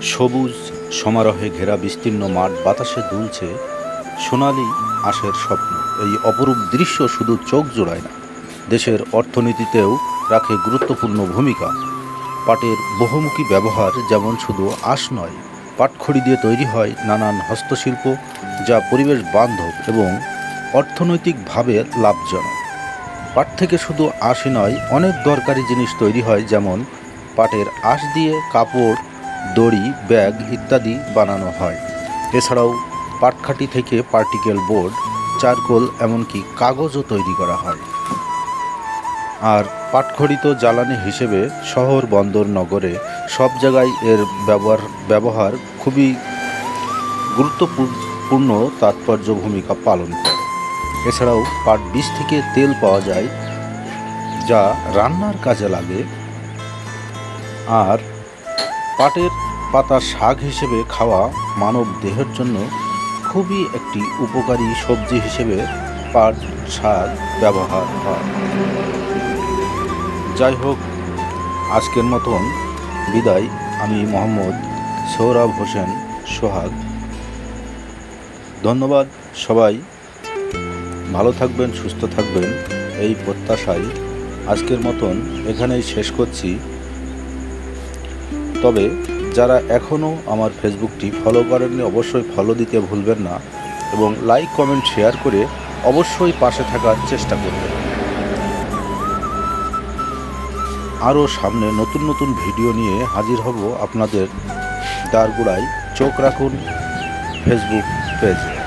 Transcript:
সবুজ সমারোহে ঘেরা বিস্তীর্ণ মাঠ বাতাসে দুলছে সোনালি আঁশের স্বপ্ন। এই অপরূপ দৃশ্য শুধু চোখ জোড়ায় না, দেশের অর্থনীতিতেও রাখে গুরুত্বপূর্ণ ভূমিকা। পাটের বহুমুখী ব্যবহার যেমন শুধু আঁশ নয়, পাটখড়ি দিয়ে তৈরি হয় নানান হস্তশিল্প, যা পরিবেশ বান্ধব এবং অর্থনৈতিকভাবে লাভজনক। পাট থেকে শুধু আঁশই নয়, অনেক দরকারি জিনিস তৈরি হয়, যেমন পাটের আঁশ দিয়ে কাপড়, দড়ি, ব্যাগ ইত্যাদি বানানো হয়। এছাড়াও পাটকাঠি থেকে পার্টিকেল বোর্ড, চারকোল, এমনকি কাগজও তৈরি করা হয়। আর পাটখড়ি তো জ্বালানি হিসেবে শহর, বন্দর, নগরে সব জায়গায় এর ব্যবহার খুবই গুরুত্বপূর্ণ তাৎপর্য ভূমিকা পালন করে। এছাড়াও পাট বীজ থেকে তেল পাওয়া যায়, যা রান্নার কাজে লাগে। আর পাটের পাতা শাক হিসেবে খাওয়া মানব দেহের জন্য খুবই একটি উপকারী সবজি হিসেবে পাট শাক ব্যবহার হয়। যাই হোক, আজকের মতন বিদায়। আমি মোহাম্মদ সোহরাব হোসেন সোহাগ। ধন্যবাদ। সবাই ভালো থাকবেন, সুস্থ থাকবেন, এই প্রত্যাশায় আজকের মতন এখানেই শেষ করছি। তবে যারা এখনও আমার ফেসবুকটি ফলো করেননি, অবশ্যই ফলো দিতে ভুলবেন না এবং লাইক, কমেন্ট, শেয়ার করে অবশ্যই পাশে থাকার চেষ্টা করবেন। আরও সামনে নতুন নতুন ভিডিও নিয়ে হাজির হব আপনাদের দ্বারগোড়ায়। চোখ রাখুন ফেসবুক পেজে।